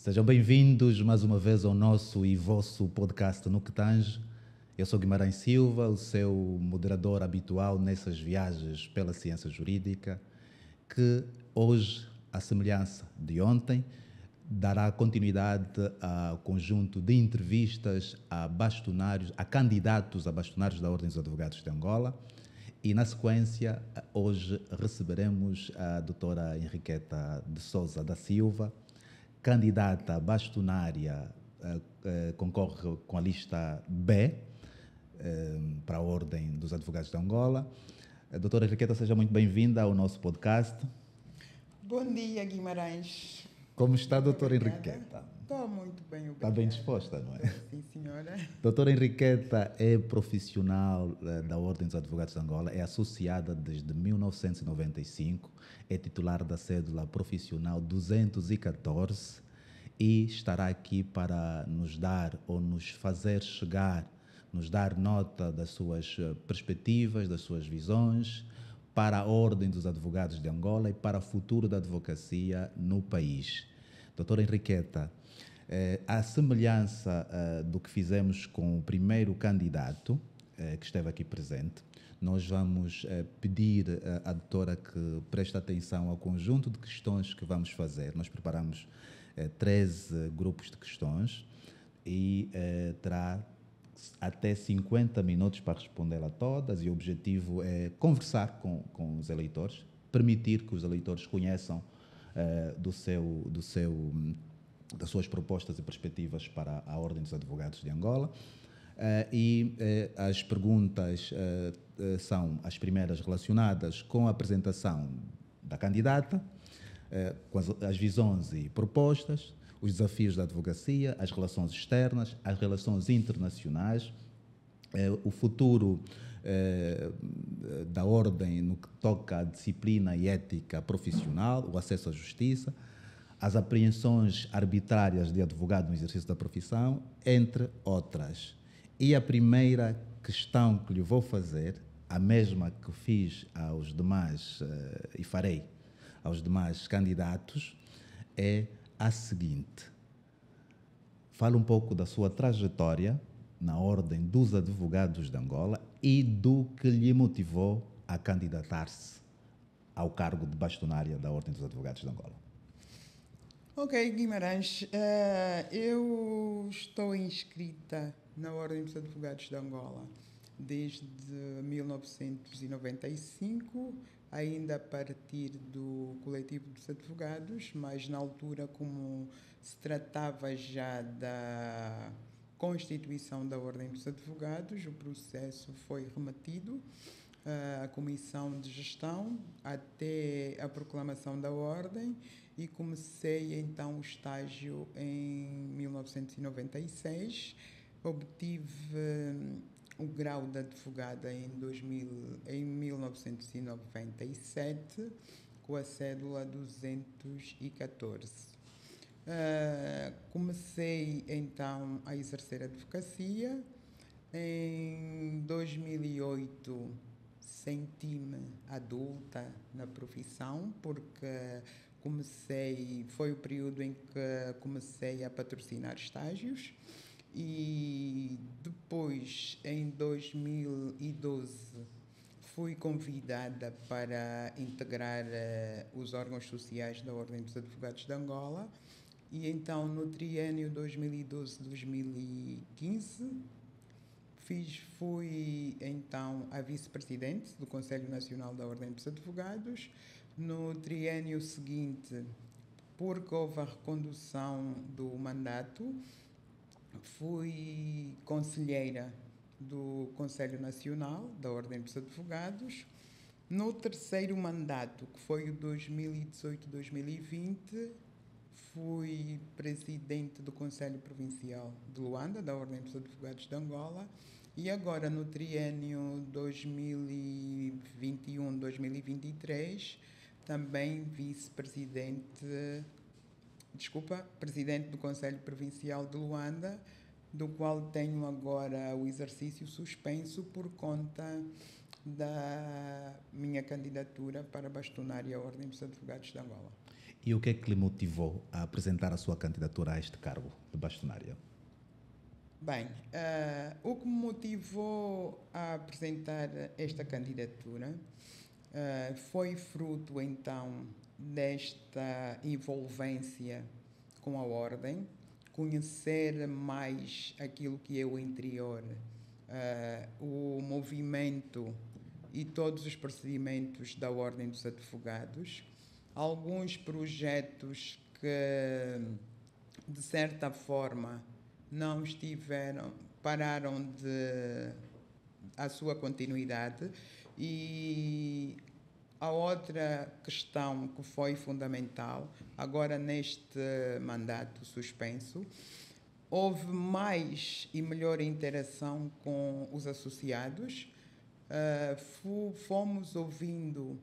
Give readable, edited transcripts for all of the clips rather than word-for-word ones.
Sejam bem-vindos mais uma vez ao nosso e vosso podcast No Que Tange. Eu sou Guimarães Silva, o seu moderador habitual nessas viagens pela ciência jurídica, que hoje, à semelhança de ontem, dará continuidade ao conjunto de entrevistas a bastonários, a candidatos a bastonários da Ordem dos Advogados de Angola. E, na sequência, hoje receberemos a doutora Henriqueta de Sousa da Silva, candidata bastonária, concorre com a lista B para a Ordem dos Advogados de Angola. A doutora Henriqueta, seja muito bem-vinda ao nosso podcast. Bom dia, Guimarães. Como está, doutora Henriqueta? Estou muito bem, obrigada. Está bem disposta, não é? Sim, senhora. Doutora Henriqueta é profissional da Ordem dos Advogados de Angola, é associada desde 1995, é titular da cédula profissional 214 e estará aqui para nos dar ou nos fazer chegar, nos dar nota das suas perspectivas, das suas visões para a Ordem dos Advogados de Angola e para o futuro da advocacia no país. Doutora Henriqueta, à semelhança do que fizemos com o primeiro candidato que esteve aqui presente, nós vamos pedir à doutora que preste atenção ao conjunto de questões que vamos fazer. Nós preparamos 13 grupos de questões e terá até 50 minutos para responder a todas, e o objetivo é conversar com os eleitores, permitir que os eleitores conheçam das suas propostas e perspectivas para a Ordem dos Advogados de Angola. As perguntas são as primeiras relacionadas com a apresentação da candidata, com as visões e propostas, os desafios da advocacia, as relações externas, as relações internacionais, o futuro da Ordem no que toca à disciplina e ética profissional, o acesso à justiça, as apreensões arbitrárias de advogado no exercício da profissão, entre outras. E a primeira questão que lhe vou fazer, a mesma que fiz aos demais e farei aos demais candidatos, é a seguinte: fale um pouco da sua trajetória na Ordem dos Advogados de Angola e do que lhe motivou a candidatar-se ao cargo de bastonária da Ordem dos Advogados de Angola. Ok, Guimarães, eu estou inscrita na Ordem dos Advogados de Angola desde 1995, ainda a partir do coletivo dos advogados, mas na altura, como se tratava já da constituição da Ordem dos Advogados, o processo foi remetido à Comissão de Gestão até a proclamação da Ordem, e comecei então o estágio em 1996, obtive o grau de advogada em 1997, com a cédula 214. Comecei então a exercer a advocacia. Em 2008 senti-me adulta na profissão, porque foi o período em que comecei a patrocinar estágios, e depois, em 2012, fui convidada para integrar os órgãos sociais da Ordem dos Advogados de Angola, e então no triênio 2012-2015 fui então a vice-presidente do Conselho Nacional da Ordem dos Advogados. No triênio seguinte, porque houve a recondução do mandato, fui conselheira do Conselho Nacional da Ordem dos Advogados. No terceiro mandato, que foi o 2018-2020, fui presidente do Conselho Provincial de Luanda, da Ordem dos Advogados de Angola, e agora no triênio 2021-2023, também presidente do Conselho Provincial de Luanda, do qual tenho agora o exercício suspenso por conta da minha candidatura para bastonária à Ordem dos Advogados de Angola. E o que é que lhe motivou a apresentar a sua candidatura a este cargo de bastonária? Bem, o que me motivou a apresentar esta candidatura foi fruto, então, desta envolvência com a Ordem, conhecer mais aquilo que é o interior, o movimento e todos os procedimentos da Ordem dos Advogados, alguns projetos que, de certa forma, não estiveram, pararam a sua continuidade. E a outra questão que foi fundamental, agora neste mandato suspenso, houve mais e melhor interação com os associados. Fomos ouvindo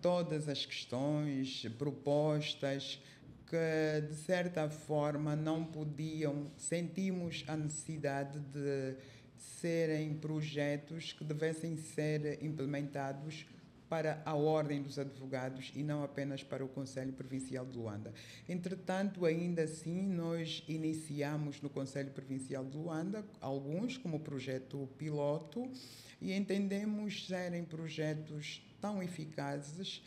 todas as questões, propostas que, de certa forma, não podiam, sentimos a necessidade de serem projetos que devessem ser implementados para a Ordem dos Advogados e não apenas para o Conselho Provincial de Luanda. Entretanto, ainda assim, nós iniciamos no Conselho Provincial de Luanda alguns como projeto piloto e entendemos serem projetos tão eficazes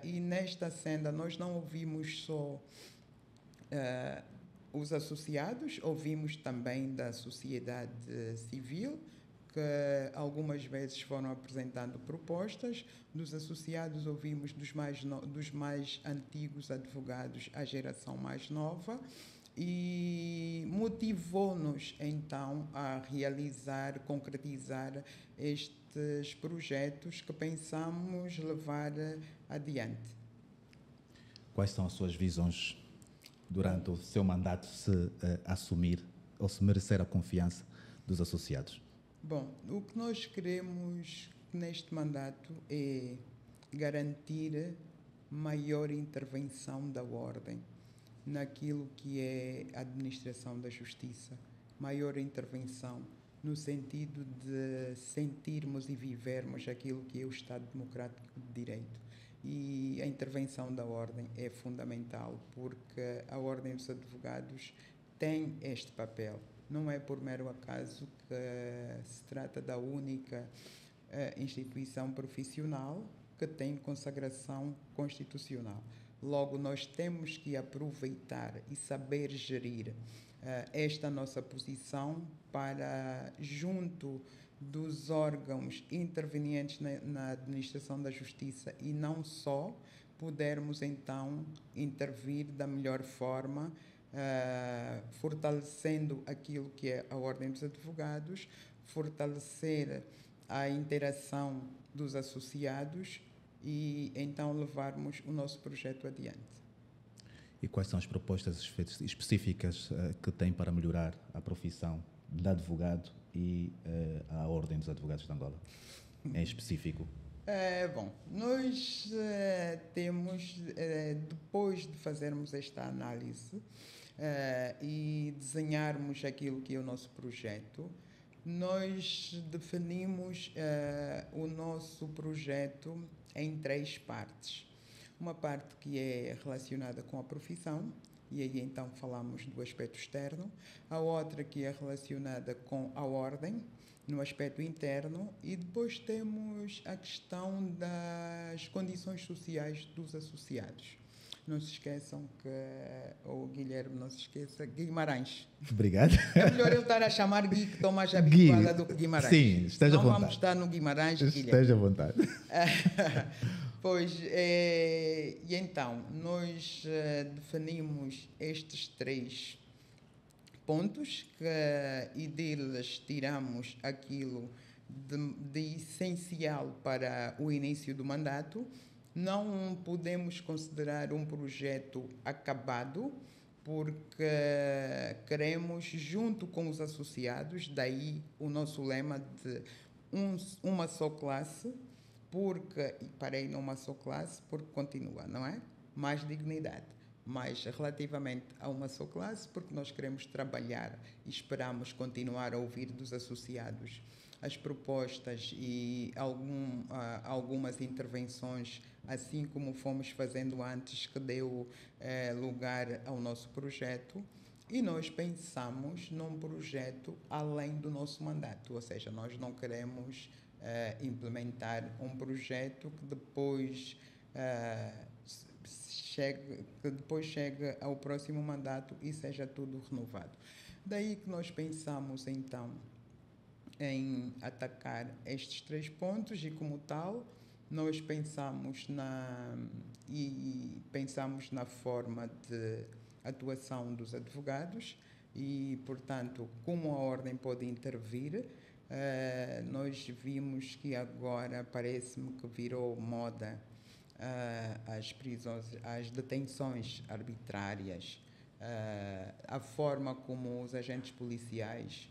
e nesta senda nós não ouvimos só os associados, ouvimos também da sociedade civil, que algumas vezes foram apresentando propostas. Dos associados ouvimos dos mais antigos advogados, a geração mais nova, e motivou-nos então a realizar, concretizar estes projetos que pensamos levar adiante. Quais são as suas visões durante o seu mandato, se assumir ou se merecer a confiança dos associados? Bom, o que nós queremos neste mandato é garantir maior intervenção da Ordem naquilo que é a administração da justiça, maior intervenção no sentido de sentirmos e vivermos aquilo que é o Estado Democrático de Direito. E a intervenção da Ordem é fundamental, porque a Ordem dos Advogados tem este papel. Não é por mero acaso que se trata da única instituição profissional que tem consagração constitucional. Logo, nós temos que aproveitar e saber gerir esta nossa posição para, junto dos órgãos intervenientes na administração da justiça e não só, podermos então intervir da melhor forma, fortalecendo aquilo que é a Ordem dos Advogados, fortalecer a interação dos associados e então levarmos o nosso projeto adiante. E quais são as propostas específicas que tem para melhorar a profissão de advogado e a Ordem dos Advogados de Angola, em específico? Bom, nós temos, depois de fazermos esta análise e desenharmos aquilo que é o nosso projeto, nós definimos o nosso projeto em 3 partes. Uma parte que é relacionada com a profissão, e aí então falamos do aspecto externo. A outra que é relacionada com a ordem, no aspecto interno. E depois temos a questão das condições sociais dos associados. Não se esqueçam que, ou Guilherme, não se esqueça, Guimarães. Obrigado. É melhor eu estar a chamar Gui, que estou mais habituada do que Guimarães. Sim, esteja à vontade. Não vamos estar no Guimarães, Guilherme. Esteja à vontade. Pois, e então, nós definimos estes 3 pontos e deles tiramos aquilo de essencial para o início do mandato. Não podemos considerar um projeto acabado, porque queremos, junto com os associados, daí o nosso lema de uma só classe, porque, e parei numa só classe, porque continua, não é? Mais dignidade. Mas relativamente a uma só classe, porque nós queremos trabalhar e esperamos continuar a ouvir dos associados as propostas e algumas intervenções assim como fomos fazendo antes, que deu lugar ao nosso projeto. E nós pensamos num projeto além do nosso mandato, ou seja, nós não queremos implementar um projeto que depois chegue ao próximo mandato e seja tudo renovado. Daí que nós pensamos, então, em atacar estes 3 pontos e, como tal, nós pensamos na forma de atuação dos advogados e, portanto, como a ordem pode intervir. Nós vimos que agora parece-me que virou moda as prisões, as detenções arbitrárias, a forma como os agentes policiais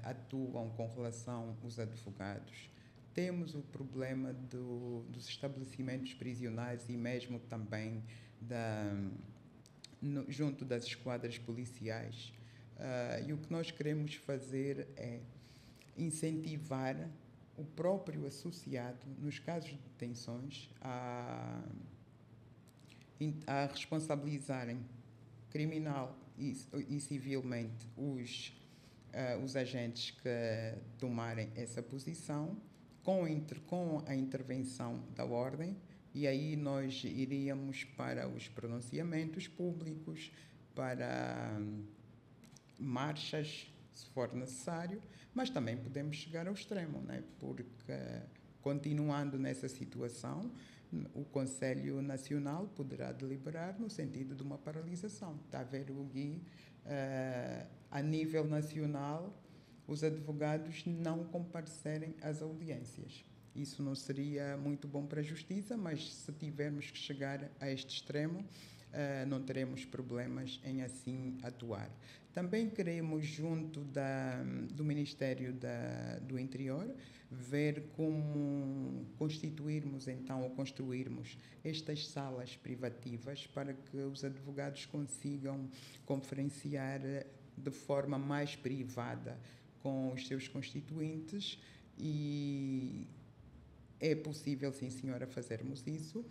atuam com relação aos advogados. Temos o problema dos estabelecimentos prisionais e mesmo também junto das esquadras policiais. E o que nós queremos fazer é incentivar o próprio associado, nos casos de detenções, a responsabilizarem criminal e civilmente os agentes que tomarem essa posição, com a intervenção da ordem, e aí nós iríamos para os pronunciamentos públicos, para marchas, se for necessário, mas também podemos chegar ao extremo, né? Porque, continuando nessa situação, o Conselho Nacional poderá deliberar no sentido de uma paralisação. Está a ver, o Gui, a nível nacional, os advogados não comparecerem às audiências. Isso não seria muito bom para a Justiça, mas se tivermos que chegar a este extremo, não teremos problemas em assim atuar. Também queremos, junto do Ministério do Interior, ver como constituirmos, então, ou construirmos estas salas privativas para que os advogados consigam conferenciar de forma mais privada com os seus constituintes, e é possível, sim senhora, fazermos isso,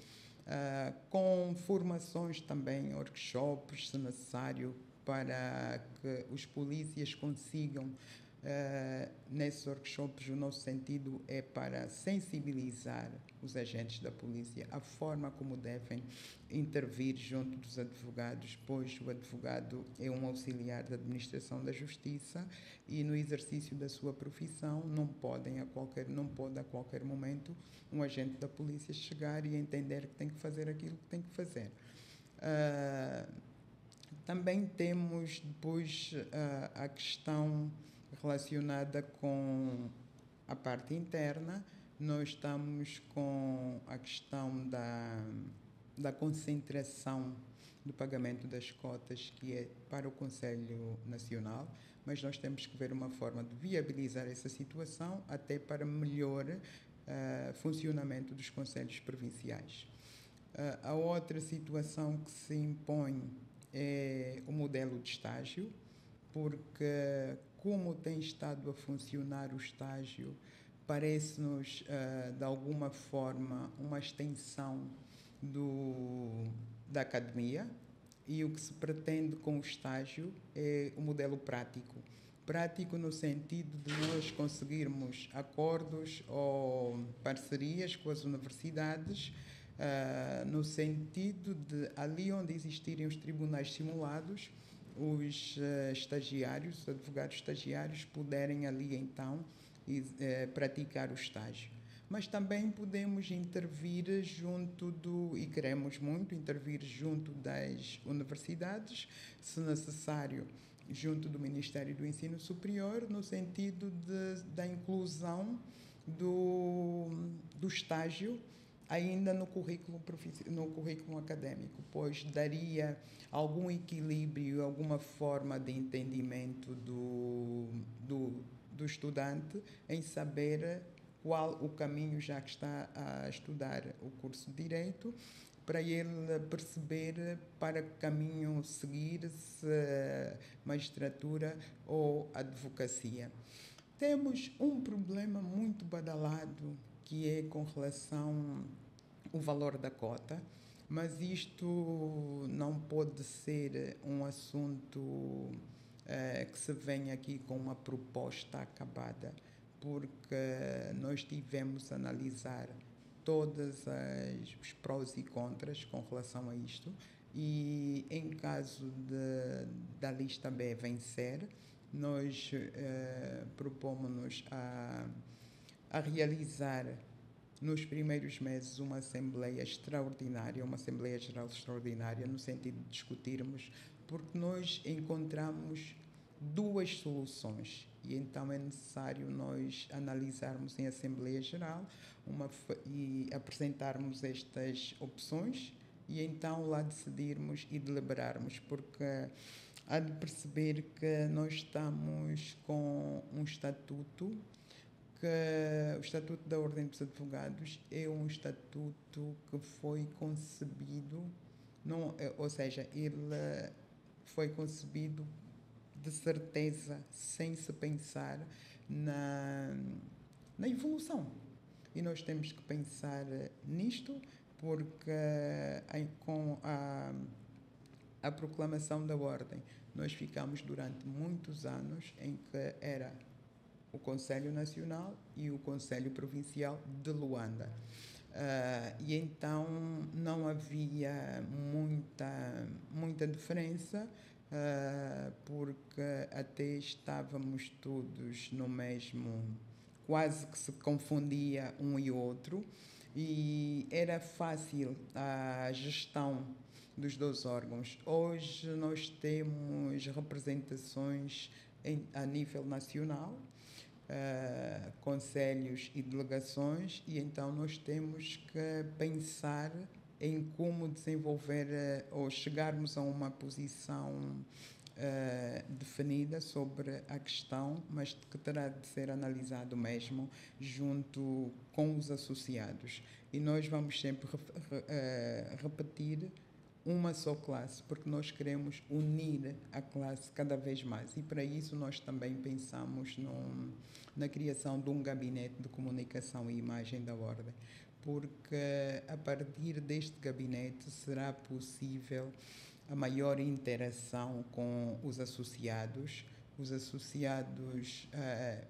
com formações também, workshops, se necessário, para que os polícias consigam, nesses workshops, o nosso sentido é para sensibilizar os agentes da polícia a forma como devem intervir junto dos advogados, pois o advogado é um auxiliar da administração da justiça e no exercício da sua profissão não pode a qualquer momento um agente da polícia chegar e entender que tem que fazer aquilo que tem que fazer. Também temos depois a questão relacionada com a parte interna. Nós estamos com a questão da concentração do pagamento das cotas, que é para o Conselho Nacional, mas nós temos que ver uma forma de viabilizar essa situação até para melhor funcionamento dos conselhos provinciais. A outra situação que se impõe é o modelo de estágio, porque como tem estado a funcionar o estágio, parece-nos, de alguma forma, uma extensão da academia, e o que se pretende com o estágio é o modelo prático. Prático no sentido de nós conseguirmos acordos ou parcerias com as universidades, no sentido de, ali onde existirem os tribunais simulados, os estagiários, os advogados estagiários, puderem ali então praticar o estágio. Mas também podemos intervir e queremos muito intervir junto das universidades, se necessário, junto do Ministério do Ensino Superior, no sentido da inclusão do estágio ainda no currículo académico, pois daria algum equilíbrio, alguma forma de entendimento do estudante em saber qual o caminho, já que está a estudar o curso de Direito, para ele perceber para que caminho seguir, se magistratura ou advocacia. Temos um problema muito badalado, que é com relação o valor da cota, mas isto não pode ser um assunto que se venha aqui com uma proposta acabada, porque nós tivemos a analisar todos os prós e contras com relação a isto, e em caso da lista B vencer, nós propomos-nos a realizar nos primeiros meses uma Assembleia Extraordinária, uma Assembleia Geral Extraordinária, no sentido de discutirmos, porque nós encontramos duas soluções e então é necessário nós analisarmos em Assembleia Geral e apresentarmos estas opções e então lá decidirmos e deliberarmos, porque há de perceber que nós estamos com um estatuto, que o Estatuto da Ordem dos Advogados é um estatuto que foi concebido, não, ou seja, ele foi concebido de certeza sem se pensar na evolução. E nós temos que pensar nisto, porque com a proclamação da Ordem, nós ficamos durante muitos anos em que era o Conselho Nacional e o Conselho Provincial de Luanda. E então não havia muita diferença, porque até estávamos todos no mesmo, quase que se confundia um e outro, e era fácil a gestão dos dois órgãos. Hoje nós temos representações a nível nacional, conselhos e delegações, e então nós temos que pensar em como desenvolver ou chegarmos a uma posição definida sobre a questão, mas que terá de ser analisado mesmo junto com os associados. E nós vamos sempre repetir uma só classe, porque nós queremos unir a classe cada vez mais. E para isso nós também pensamos na criação de um gabinete de comunicação e imagem da Ordem, porque a partir deste gabinete será possível a maior interação com os associados. Os associados,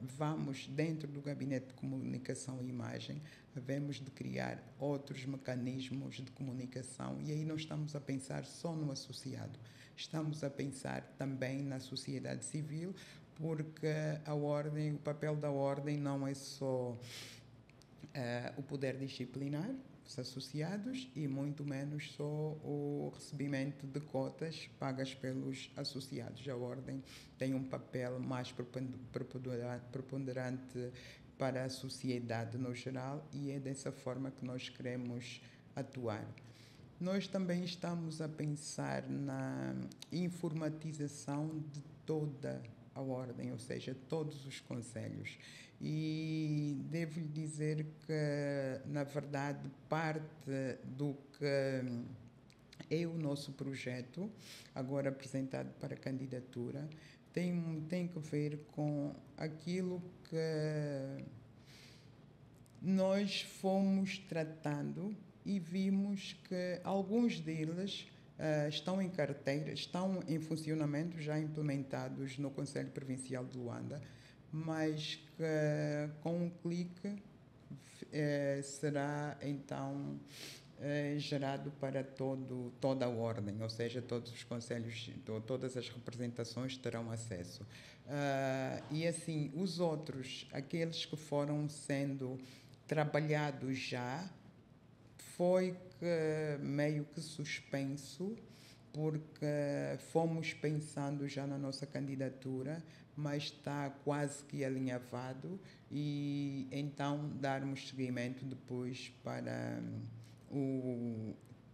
vamos dentro do gabinete de comunicação e imagem, havemos de criar outros mecanismos de comunicação, e aí não estamos a pensar só no associado, estamos a pensar também na sociedade civil, porque a Ordem, o papel da Ordem não é só o poder disciplinar os associados e muito menos só o recebimento de cotas pagas pelos associados. A Ordem tem um papel mais preponderante para a sociedade no geral, e é dessa forma que nós queremos atuar. Nós também estamos a pensar na informatização de toda a Ordem, ou seja, todos os conselhos. E devo-lhe dizer que, na verdade, parte do que é o nosso projeto, agora apresentado para candidatura, tem que ver com aquilo que nós fomos tratando e vimos que alguns deles estão em carteira, estão em funcionamento, já implementados no Conselho Provincial de Luanda, mas que com um clique será então gerado para toda a Ordem, ou seja, todos os conselhos, todas as representações terão acesso. E assim, os outros, aqueles que foram sendo trabalhados já, foi meio que suspenso, porque fomos pensando já na nossa candidatura, mas está quase que alinhavado, e então darmos seguimento depois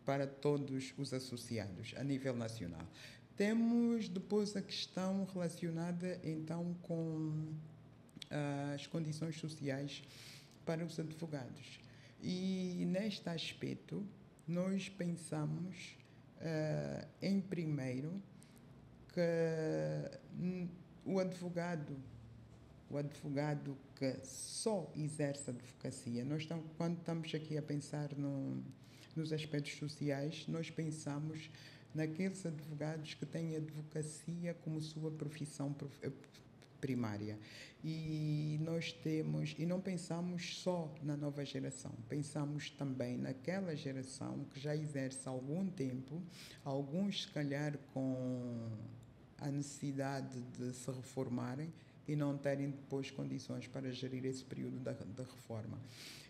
para todos os associados a nível nacional. Temos depois a questão relacionada então com as condições sociais para os advogados. E neste aspecto nós pensamos em primeiro que o advogado o advogado que só exerce a advocacia. Quando estamos aqui a pensar nos aspectos sociais, nós pensamos naqueles advogados que têm a advocacia como sua profissão primária. E não pensamos só na nova geração, pensamos também naquela geração que já exerce há algum tempo, alguns se calhar com a necessidade de se reformarem e não terem depois condições para gerir esse período da reforma.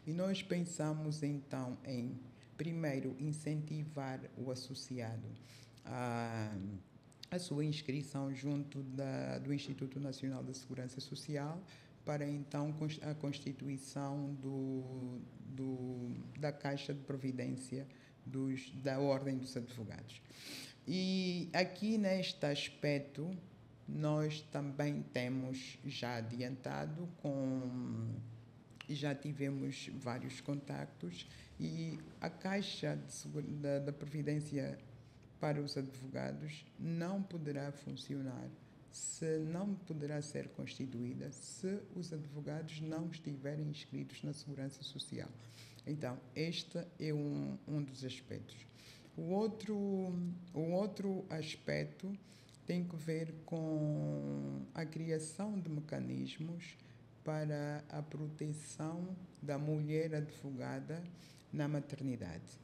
E nós pensamos então em, primeiro, incentivar o associado a sua inscrição junto do Instituto Nacional da Segurança Social, para então a constituição da Caixa de Providência da Ordem dos Advogados. E aqui neste aspecto nós também temos já adiantado já tivemos vários contactos, e a Caixa da Previdência para os advogados não poderá funcionar, não poderá ser constituída se os advogados não estiverem inscritos na Segurança Social. Então, este é um dos aspectos. O outro aspecto tem que ver com a criação de mecanismos para a proteção da mulher advogada na maternidade.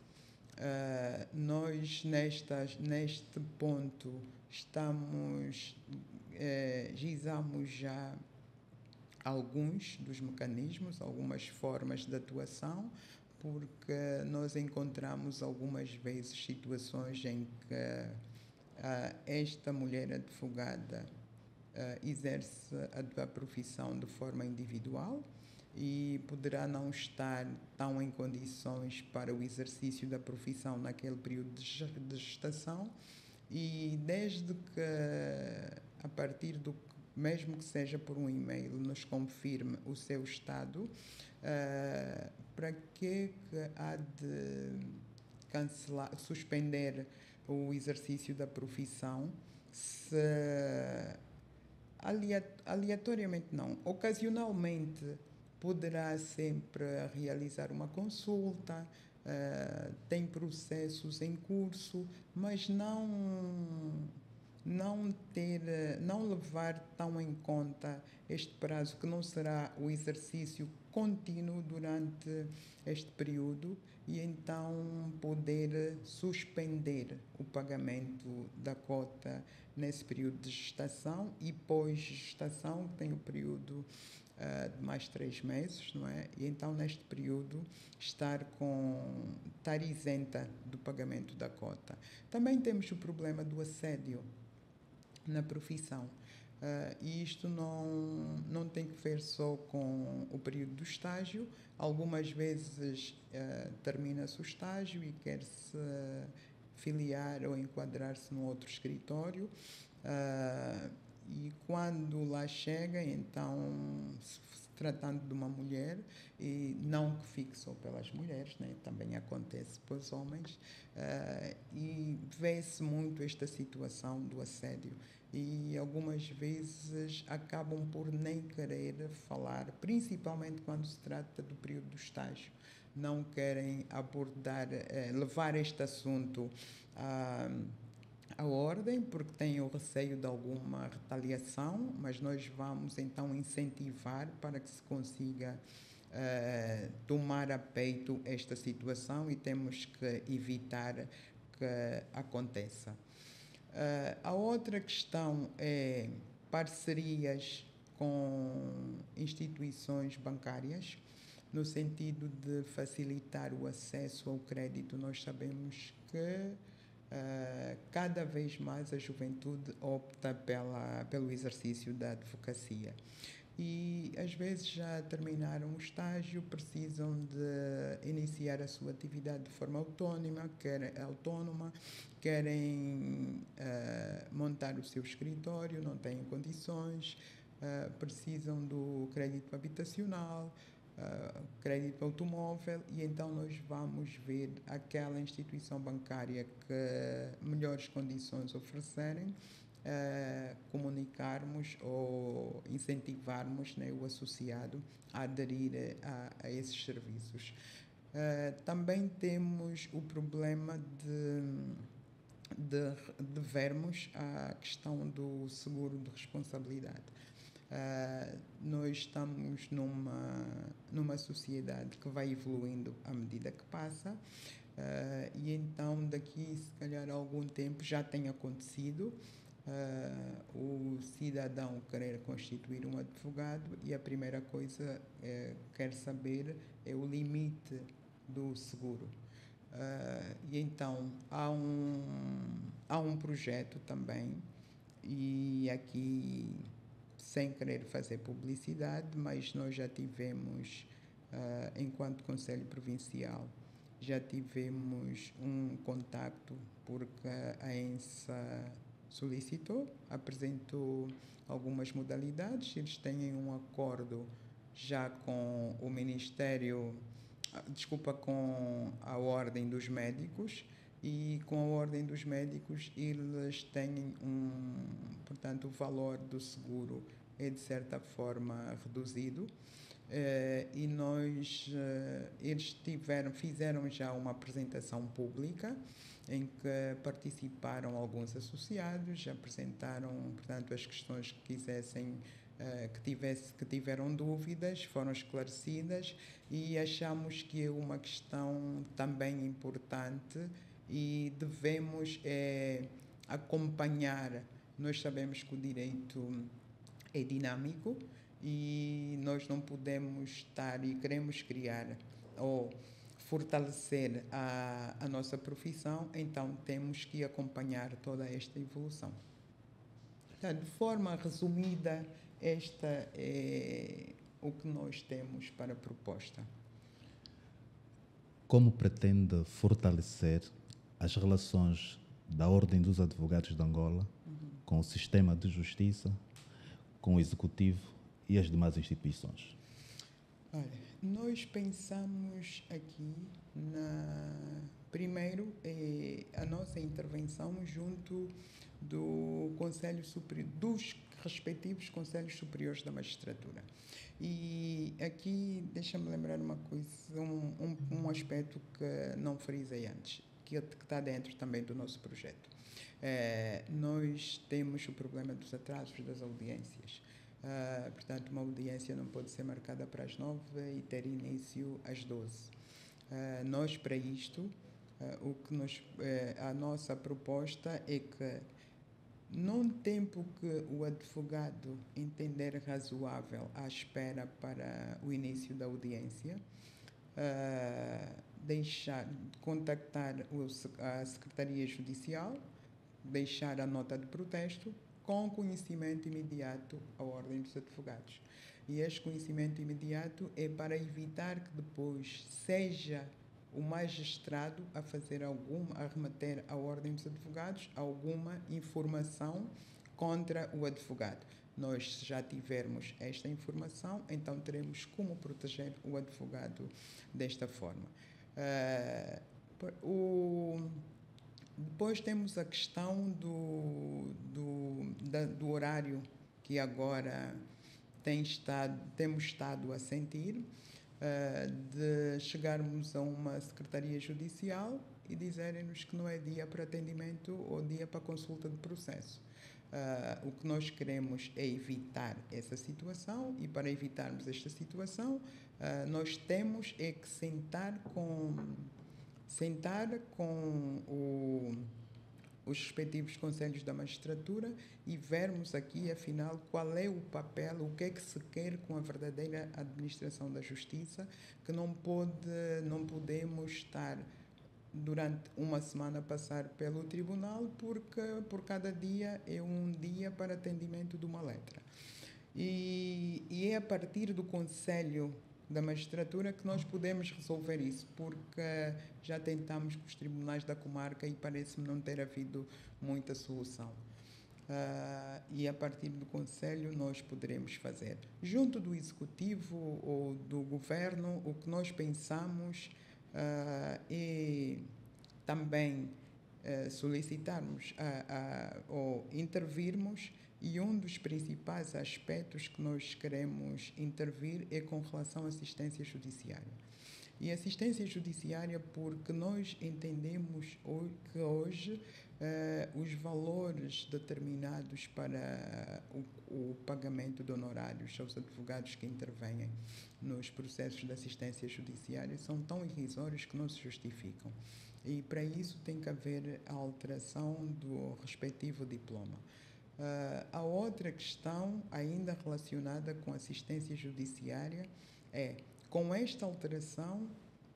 Nós, neste ponto, gizamos já alguns dos mecanismos, algumas formas de atuação, porque nós encontramos algumas vezes situações em que esta mulher advogada exerce a profissão de forma individual e poderá não estar tão em condições para o exercício da profissão naquele período de gestação, e desde que, a partir mesmo que seja por um e-mail, nos confirme o seu estado, para que há de suspender o exercício da profissão, se aleatoriamente não, ocasionalmente poderá sempre realizar uma consulta, tem processos em curso, mas não levar tão em conta este prazo, que não será o exercício contínuo durante este período, e então poder suspender o pagamento da cota nesse período de gestação, e pós-gestação tem o período de mais 3 meses, não é? E então, neste período, estar isenta do pagamento da cota. Também temos o problema do assédio na profissão. E isto não tem que ver só com o período do estágio. Algumas vezes termina-se o estágio e quer-se filiar ou enquadrar-se num outro escritório. E quando lá chega, então, se tratando de uma mulher, e não que fique só pelas mulheres, né? Também acontece para os homens, e vê-se muito esta situação do assédio, e algumas vezes acabam por nem querer falar, principalmente quando se trata do período do estágio. Não querem abordar, levar este assunto à ordem, porque têm o receio de alguma retaliação, mas nós vamos então incentivar para que se consiga tomar a peito esta situação, e temos que evitar que aconteça. A outra questão é parcerias com instituições bancárias, no sentido de facilitar o acesso ao crédito. Nós sabemos que cada vez mais a juventude opta pelo exercício da advocacia. E às vezes já terminaram o estágio, precisam de iniciar a sua atividade de forma autónoma, querem montar o seu escritório, não têm condições, precisam do crédito habitacional, crédito automóvel, e então nós vamos ver aquela instituição bancária que melhores condições oferecerem, comunicarmos ou incentivarmos, né, o associado a aderir a esses serviços. Também temos o problema de vermos a questão do seguro de responsabilidade. Nós estamos numa sociedade que vai evoluindo à medida que passa, e então daqui, se calhar, a algum tempo já tem acontecido o cidadão querer constituir um advogado e a primeira coisa que quer saber é o limite do seguro. E então há um projeto também, e aqui, sem querer fazer publicidade, mas nós já tivemos, enquanto Conselho Provincial, já tivemos um contacto, porque a ENSA solicitou, apresentou algumas modalidades, eles têm um acordo já com o Ministério, com a Ordem dos Médicos, e com a Ordem dos Médicos eles têm portanto, o valor do seguro é de certa forma reduzido, e eles fizeram já uma apresentação pública em que participaram alguns associados, apresentaram, portanto, as questões que quisessem, que tiveram dúvidas, foram esclarecidas, e achamos que é uma questão também importante e devemos acompanhar. Nós sabemos que o direito é dinâmico e nós não podemos estar, e queremos criar ou fortalecer a nossa profissão, então temos que acompanhar toda esta evolução. Então, de forma resumida, esta é o que nós temos para a proposta. Como pretende fortalecer as relações da Ordem dos Advogados de Angola com o sistema de justiça, com o Executivo e as demais instituições? Olha, nós pensamos aqui primeiro a nossa intervenção junto do Conselho Superior, dos respectivos Conselhos Superiores da Magistratura. E aqui deixa-me lembrar uma coisa, um aspecto que não frisei antes, que está dentro também do nosso projeto. Nós temos o problema dos atrasos das audiências. Portanto, uma audiência não pode ser marcada para as 9 e ter início às 12. Nós, para isto, a nossa proposta é que, num tempo que o advogado entender razoável à espera para o início da audiência, contactar a Secretaria Judicial, deixar a nota de protesto com conhecimento imediato à Ordem dos Advogados. E este conhecimento imediato é para evitar que depois seja o magistrado a remeter à Ordem dos Advogados alguma informação contra o advogado. Nós, se já tivermos esta informação, então teremos como proteger o advogado desta forma. Depois temos a questão do horário, que agora temos estado a sentir, de chegarmos a uma Secretaria Judicial e dizerem-nos que não é dia para atendimento ou dia para consulta de processo. O que nós queremos é evitar essa situação, e para evitarmos esta situação, nós temos que sentar com os respectivos conselhos da magistratura e vermos aqui, afinal, qual é o papel, o que é que se quer com a verdadeira administração da justiça, que não podemos estar durante uma semana a passar pelo tribunal, porque por cada dia é um dia para atendimento de uma letra. E é a partir do Conselho da Magistratura que nós podemos resolver isso, porque já tentamos com os tribunais da comarca e parece-me não ter havido muita solução. E a partir do Conselho nós poderemos fazer. Junto do Executivo ou do Governo, o que nós pensamos é também solicitarmos ou intervirmos, e um dos principais aspectos que nós queremos intervir é com relação à assistência judiciária. E assistência judiciária porque nós entendemos que hoje os valores determinados para o pagamento de honorários aos advogados que intervêm nos processos de assistência judiciária são tão irrisórios que não se justificam. E para isso tem que haver a alteração do respectivo diploma. A outra questão, ainda relacionada com assistência judiciária, é: com esta alteração,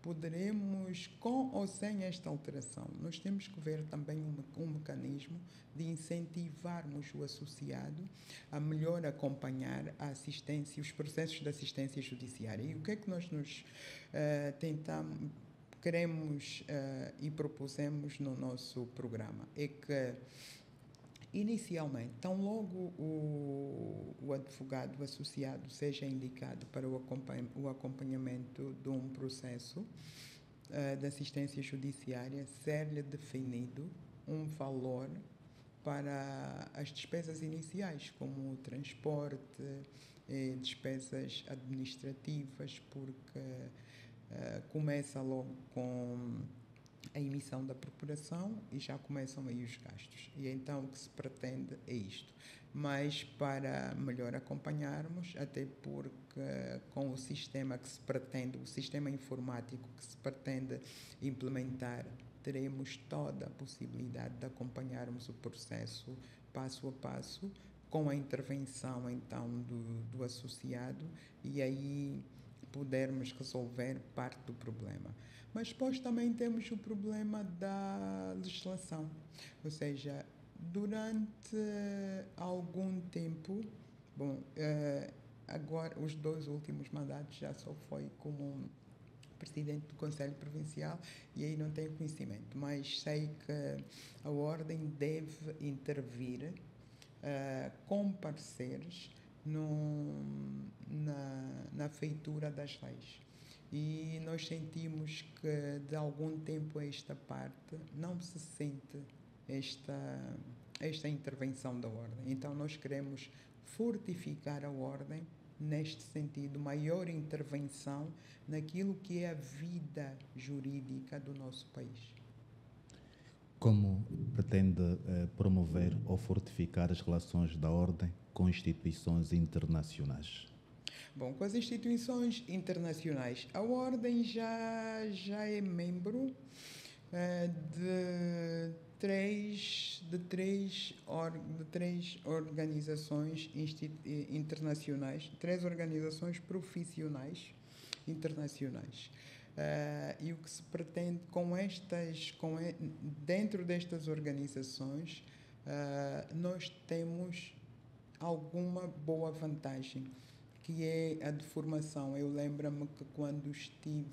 poderemos, com ou sem esta alteração, nós temos que ver também um mecanismo de incentivarmos o associado a melhor acompanhar a assistência, os processos de assistência judiciária. E o que é que nós queremos e propusemos no nosso programa? É que, inicialmente, tão logo o advogado associado seja indicado para o acompanhamento de um processo de assistência judiciária, ser-lhe definido um valor para as despesas iniciais, como o transporte, despesas administrativas, porque começa logo com a emissão da procuração e já começam aí os gastos. E então o que se pretende é isto. Mas para melhor acompanharmos, até porque com o sistema que se pretende, o sistema informático que se pretende implementar, teremos toda a possibilidade de acompanharmos o processo passo a passo, com a intervenção então do associado, e aí podermos resolver parte do problema. Mas depois também temos o problema da legislação, ou seja, durante algum tempo, agora os 2 últimos mandatos já só foi como presidente do Conselho Provincial e aí não tenho conhecimento, mas sei que a Ordem deve intervir com parceiros na feitura das leis. E nós sentimos que de algum tempo a esta parte não se sente esta intervenção da Ordem. Então nós queremos fortificar a Ordem neste sentido, maior intervenção naquilo que é a vida jurídica do nosso país. Como pretende promover ou fortificar as relações da Ordem com instituições internacionais? Bom, com as instituições internacionais, a Ordem já é membro de três organizações internacionais, 3 organizações profissionais internacionais. E o que se pretende dentro destas organizações, nós temos alguma boa vantagem, que é a de formação. Eu lembro-me que quando estive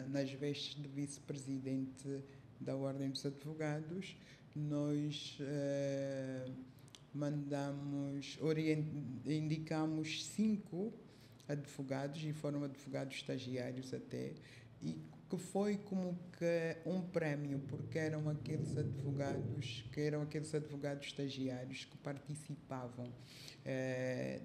nas vestes de vice-presidente da Ordem dos Advogados, nós indicamos 5 advogados, e foram advogados estagiários até, e que foi como que um prémio, porque eram aqueles advogados estagiários que participavam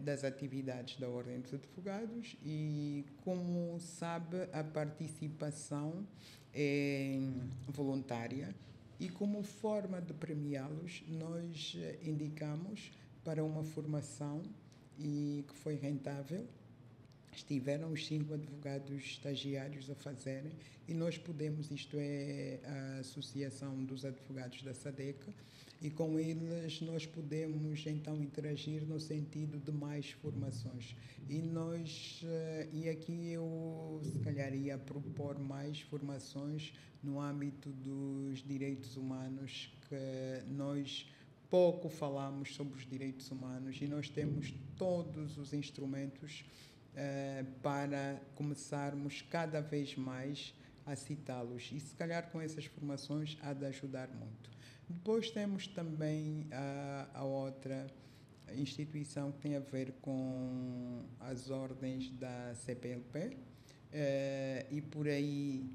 das atividades da Ordem dos Advogados, e como sabe, a participação é voluntária, e como forma de premiá-los, nós indicamos para uma formação e que foi rentável. Estiveram os 5 advogados estagiários a fazerem, e nós podemos, isto é a Associação dos Advogados da SADECA, e com eles nós podemos então interagir no sentido de mais formações. E aqui eu se calhar ia propor mais formações no âmbito dos direitos humanos, que nós pouco falamos sobre os direitos humanos, e nós temos todos os instrumentos para começarmos cada vez mais a citá-los, e se calhar com essas formações há de ajudar muito. Depois temos também a outra instituição que tem a ver com as ordens da CPLP, e por aí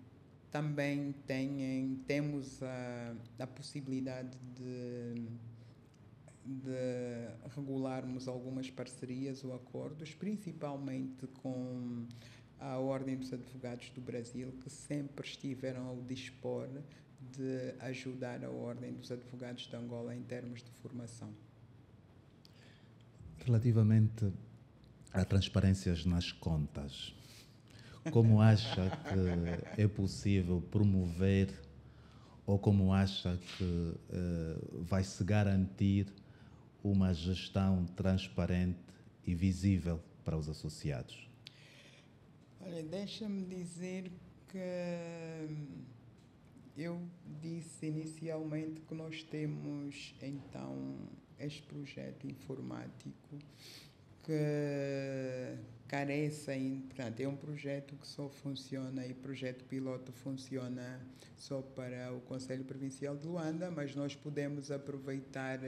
também temos a possibilidade de regularmos algumas parcerias ou acordos, principalmente com a Ordem dos Advogados do Brasil, que sempre estiveram ao dispor de ajudar a Ordem dos Advogados de Angola em termos de formação. Relativamente a transparências nas contas, como acha que é possível promover ou como acha que vai se garantir uma gestão transparente e visível para os associados? Olha, deixa-me dizer que eu disse inicialmente que nós temos então este projeto informático que carece ainda, portanto, é um projeto que só funciona e projeto piloto funciona só para o Conselho Provincial de Luanda, mas nós podemos aproveitar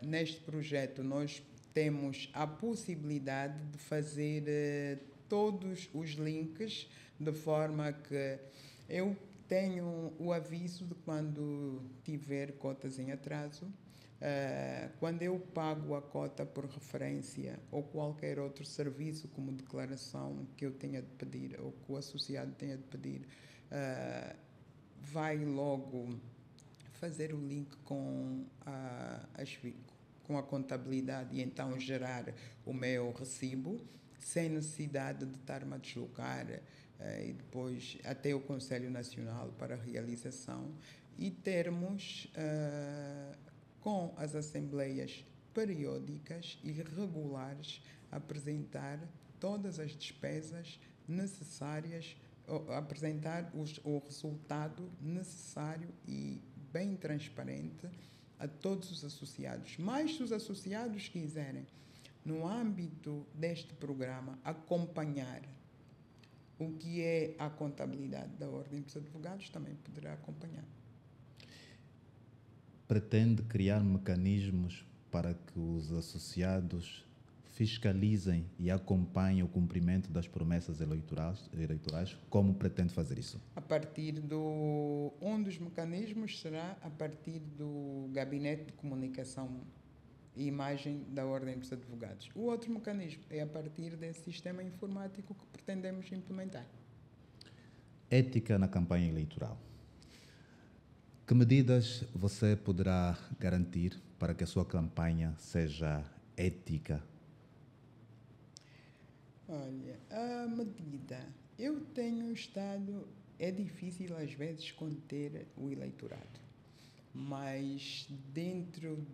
neste projeto, nós temos a possibilidade de fazer todos os links de forma que eu tenho o aviso de quando tiver cotas em atraso. Quando eu pago a cota por referência ou qualquer outro serviço, como declaração que eu tenha de pedir ou que o associado tenha de pedir, vai logo fazer o link com a contabilidade e então gerar o meu recibo, sem necessidade de estar-me a deslocar e depois até o Conselho Nacional para a realização e termos com as assembleias periódicas e regulares apresentar todas as despesas necessárias, apresentar o resultado necessário e bem transparente a todos os associados. Mas se os associados quiserem, no âmbito deste programa, acompanhar o que é a contabilidade da Ordem dos Advogados, também poderá acompanhar. Pretende criar mecanismos para que os associados fiscalizem e acompanhem o cumprimento das promessas eleitorais? Como pretende fazer isso? Um dos mecanismos será a partir do Gabinete de Comunicação e Imagem da Ordem dos Advogados. O outro mecanismo é a partir desse sistema informático que pretendemos implementar. Ética na campanha eleitoral. Que medidas você poderá garantir para que a sua campanha seja ética? Olha, a medida. Eu tenho estado. É difícil às vezes conter o eleitorado, mas dentro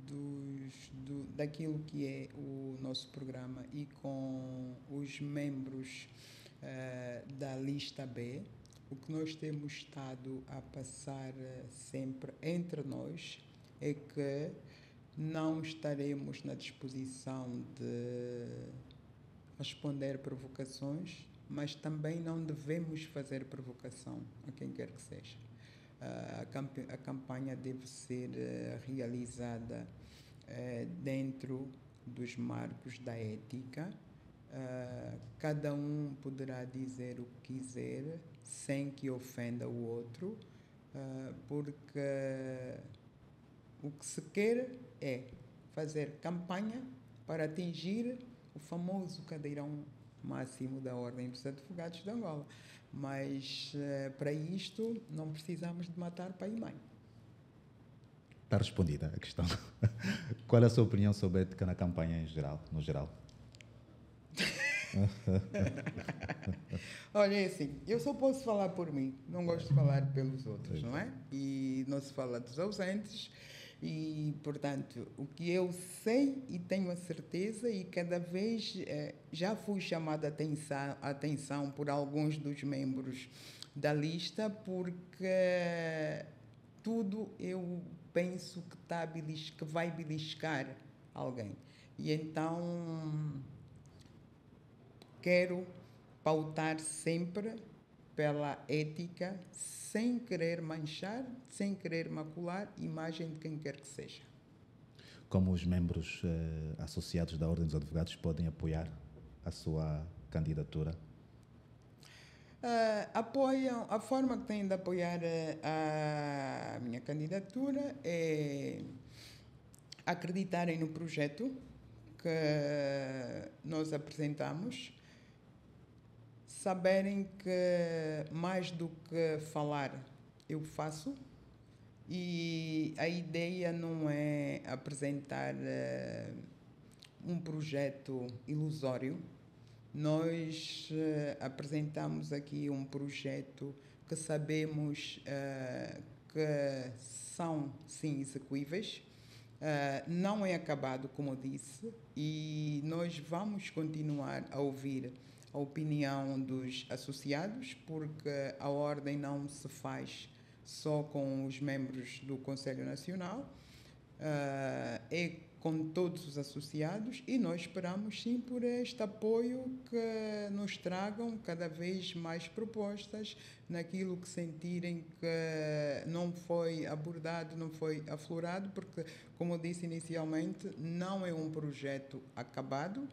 daquilo que é o nosso programa e com os membros da lista B, o que nós temos estado a passar sempre entre nós é que não estaremos na disposição de responder provocações, mas também não devemos fazer provocação a quem quer que seja. A campanha deve ser realizada dentro dos marcos da ética. Cada um poderá dizer o que quiser sem que ofenda o outro, porque o que se quer é fazer campanha para atingir o famoso cadeirão máximo da Ordem dos Advogados de Angola. Mas para isto não precisamos de matar pai e mãe. Está respondida a questão. Qual é a sua opinião sobre a ética na campanha no geral? Olha, é assim, eu só posso falar por mim, não gosto de falar pelos outros, não é? E não se fala dos ausentes e, portanto, o que eu sei e tenho a certeza e cada vez já fui chamada a atenção por alguns dos membros da lista porque tudo eu penso que vai beliscar alguém. E então quero pautar sempre pela ética, sem querer manchar, sem querer macular a imagem de quem quer que seja. Como os membros associados da Ordem dos Advogados podem apoiar a sua candidatura? Apoiam, a forma que têm de apoiar a minha candidatura é acreditarem no projeto que nós apresentamos, saberem que mais do que falar, eu faço, e a ideia não é apresentar um projeto ilusório. Nós apresentamos aqui um projeto que sabemos que são, sim, execuíveis. Não é acabado, como eu disse, e nós vamos continuar a ouvir a opinião dos associados, porque a ordem não se faz só com os membros do Conselho Nacional, é com todos os associados, e nós esperamos sim por este apoio que nos tragam cada vez mais propostas naquilo que sentirem que não foi abordado, não foi aflorado, porque, como eu disse inicialmente, não é um projeto acabado,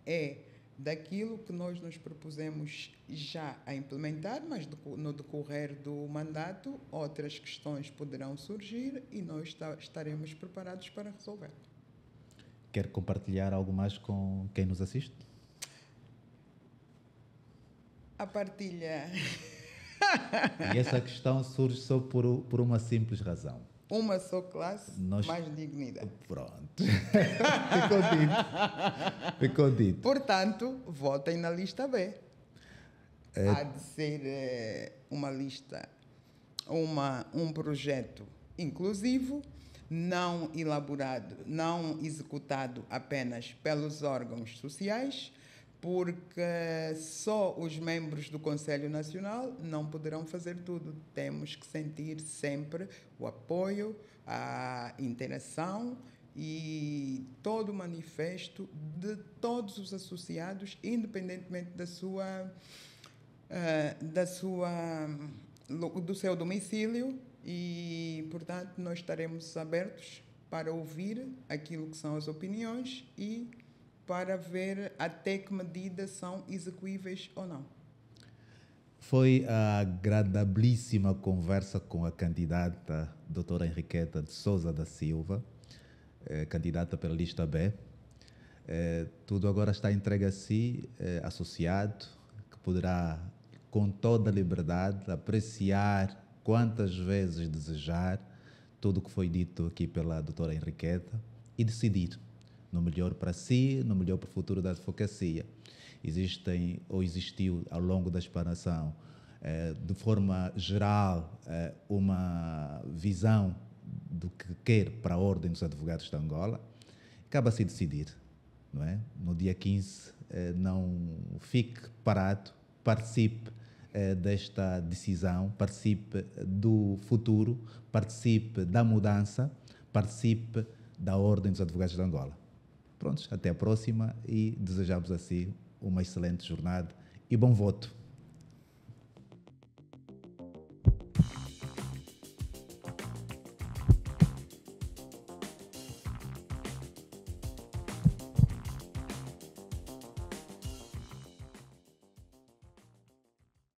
é daquilo que nós nos propusemos já a implementar, mas no decorrer do mandato outras questões poderão surgir e nós estaremos preparados para resolver. Quer compartilhar algo mais com quem nos assiste? A partilha. E essa questão surge só por uma simples razão. Uma só classe, mais dignidade. Pronto. Ficou dito. Portanto, votem na lista B. Há de ser uma lista, um projeto inclusivo, não elaborado, não executado apenas pelos órgãos sociais, porque só os membros do Conselho Nacional não poderão fazer tudo. Temos que sentir sempre o apoio, a interação e todo o manifesto de todos os associados, independentemente do seu domicílio, e, portanto, nós estaremos abertos para ouvir aquilo que são as opiniões e para ver até que medida são execuíveis ou não. Foi a agradabilíssima conversa com a candidata doutora Henriqueta de Sousa da Silva, candidata pela lista B. Tudo agora está entregue a si, associado, que poderá, com toda a liberdade, apreciar quantas vezes desejar tudo o que foi dito aqui pela doutora Henriqueta e decidir no melhor para si, no melhor para o futuro da advocacia. Existiu ao longo da explanação, de forma geral, uma visão do que quer para a Ordem dos Advogados de Angola. Cabe-se decidir, não é? No dia 15, não fique parado, participe desta decisão, participe do futuro, participe da mudança, participe da Ordem dos Advogados de Angola. Prontos, até a próxima e desejamos assim uma excelente jornada e bom voto.